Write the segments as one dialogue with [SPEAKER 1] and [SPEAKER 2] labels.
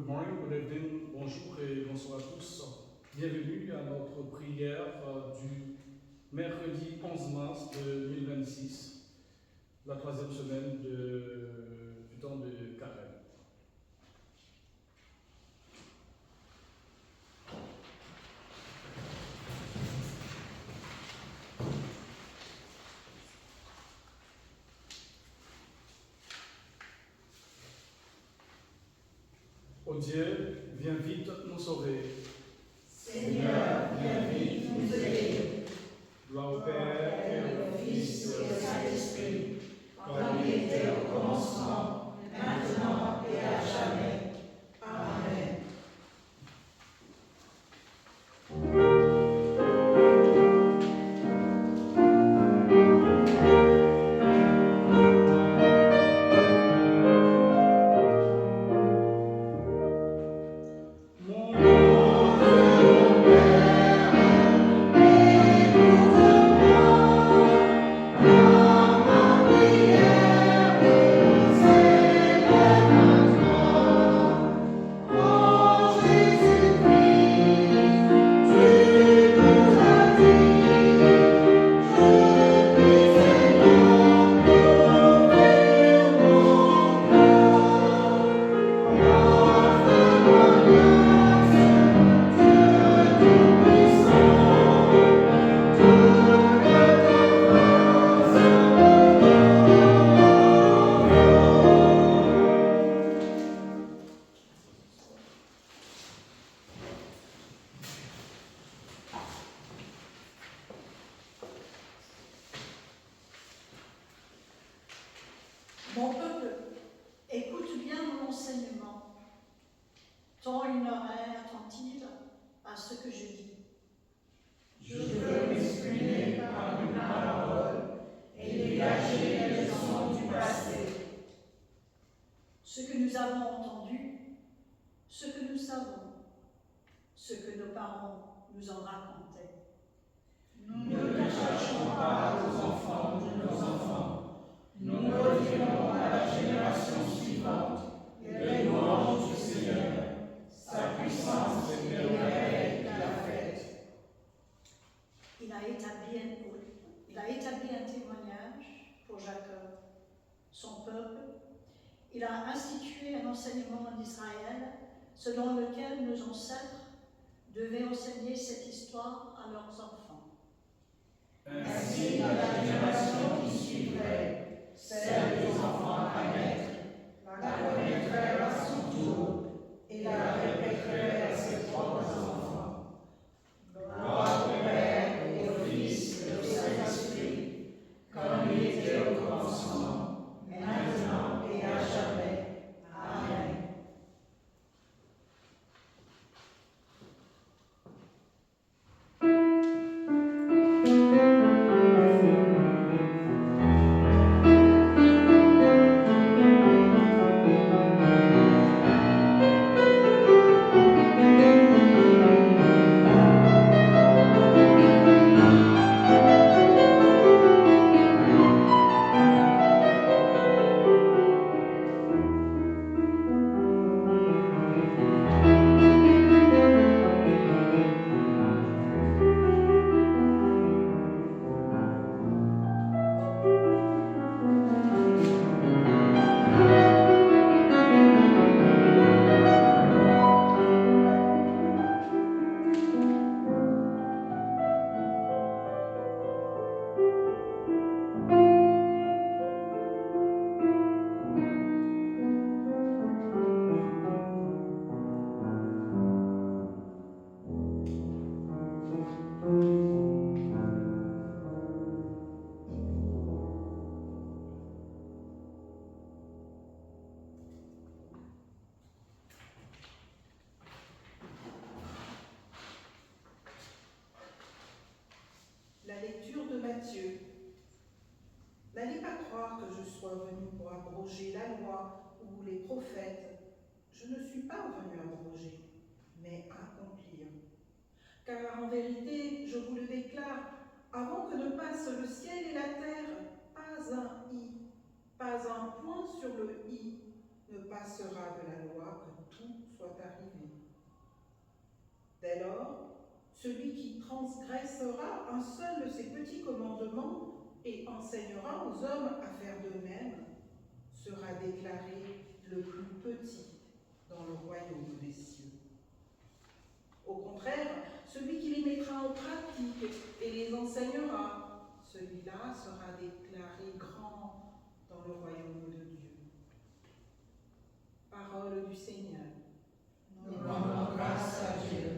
[SPEAKER 1] morning, good evening, bonjour et bonsoir à tous. Bienvenue à notre prière du mercredi 11 mars 2026, la troisième semaine du temps de Carême. Ô Dieu, viens vite nous sauver.
[SPEAKER 2] Seigneur, viens vite nous aider.
[SPEAKER 1] Gloire au Père et au Fils et au Saint-Esprit,
[SPEAKER 2] Comme il était au commencement, maintenant et à jamais. Amen.
[SPEAKER 3] Mon peuple, écoute bien mon enseignement. Tends une oreille attentive à ce que je dis.
[SPEAKER 2] Je veux m'exprimer par une parole et dégager les leçons du passé.
[SPEAKER 3] Ce que nous avons entendu, ce que nous savons, ce que nos parents nous ont raconté.
[SPEAKER 2] Nous ne cherchons pas aux enfants de nos enfants. Nous retirons à la génération suivante les louanges du Seigneur, sa puissance et les merveilles qu'il a faites.
[SPEAKER 3] Il a établi un témoignage pour Jacob, son peuple. Il a institué un enseignement en Israël selon lequel nos ancêtres devaient enseigner cette histoire à leurs enfants.
[SPEAKER 2] Ainsi, la génération qui suivrait, celle des enfants à naître, la connaîtrait à son tour et la répéterait à ses propres enfants. Gloire au Père et au Fils et au Saint-Esprit, comme il était au commencement, maintenant et à jamais. Amen.
[SPEAKER 4] La lecture de Matthieu. N'allez pas croire que je sois venu pour abroger la loi ou les prophètes. Je ne suis pas venu abroger, mais accomplir. Car en vérité, je vous le déclare, avant que ne passent le ciel et la terre, pas un i, pas un point sur le i ne passera de la loi que tout soit arrivé. Dès lors, celui qui transgressera un seul de ces petits commandements et enseignera aux hommes à faire de même sera déclaré le plus petit dans le royaume des cieux. Au contraire, celui qui les mettra en pratique et les enseignera, celui-là sera déclaré grand dans le royaume de Dieu. Parole du Seigneur.
[SPEAKER 2] Nous rendons grâce à Dieu.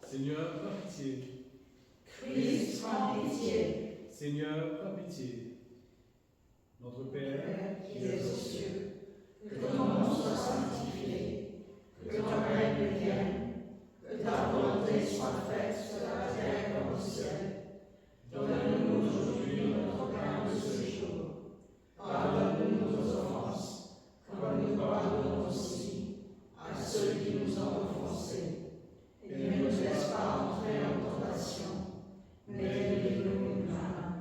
[SPEAKER 1] Seigneur, prends pitié.
[SPEAKER 2] Christ, prends pitié.
[SPEAKER 1] Seigneur, prends pitié. Notre Père,
[SPEAKER 2] Qui es aux cieux, que ton nom soit sanctifié, que ton règne vienne, que ta volonté soit faite sur la terre comme au ciel. Donne-nous aujourd'hui notre pain de ce jour. Pardonne-nous nos offenses, comme nous pardonnons aussi à ceux qui nous ont offensés. Et ne nous laisse pas entrer en tentation, mais délivre-nous du mal.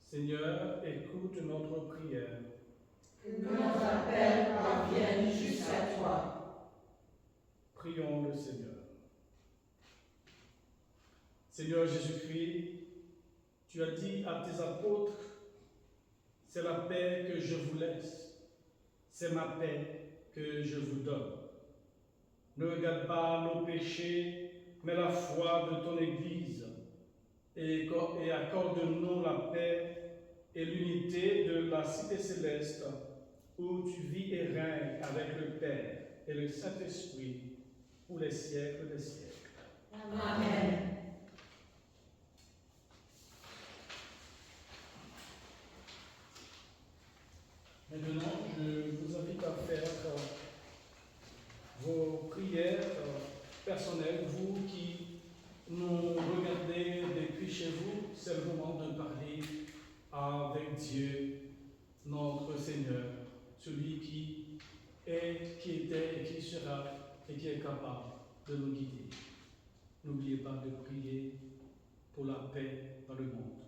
[SPEAKER 1] Seigneur, écoute notre prière.
[SPEAKER 2] Que notre appel parvienne jusqu'à toi.
[SPEAKER 1] Prions le Seigneur. Seigneur Jésus-Christ, tu as dit à tes apôtres, c'est la paix que je vous laisse, c'est ma paix que je vous donne. Ne regarde pas nos péchés, mais la foi de ton Église, et accorde-nous la paix et l'unité de la cité céleste, où tu vis et règnes avec le Père et le Saint-Esprit pour les siècles des siècles.
[SPEAKER 2] Amen.
[SPEAKER 1] Maintenant, je vous invite à faire vos prières personnelles, vous qui nous regardez depuis chez vous, c'est le moment de parler avec Dieu, notre Seigneur, celui qui est, qui était et qui sera et qui est capable de nous guider. N'oubliez pas de prier pour la paix dans le monde.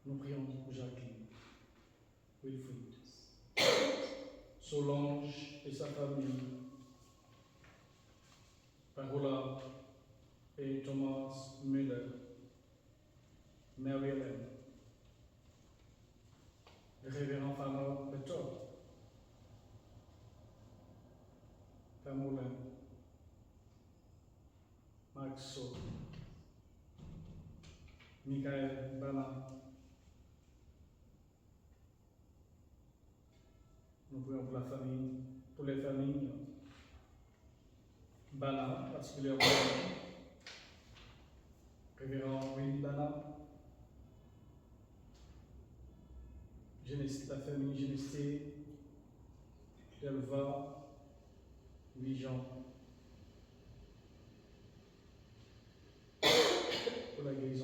[SPEAKER 1] Nous prions pour Jacqueline, Wilfried, Solange et sa famille, Parola et Thomas Müller, Mary-Hélène, le révérend Fano Beto, Père Moulin, Maxo, Michael Bana. Nous prions pour la famille, pour les familles Bana, particulièrement révérend Willy Bana, la famille Génesté, Delva, Louis-Jean, pour la guérison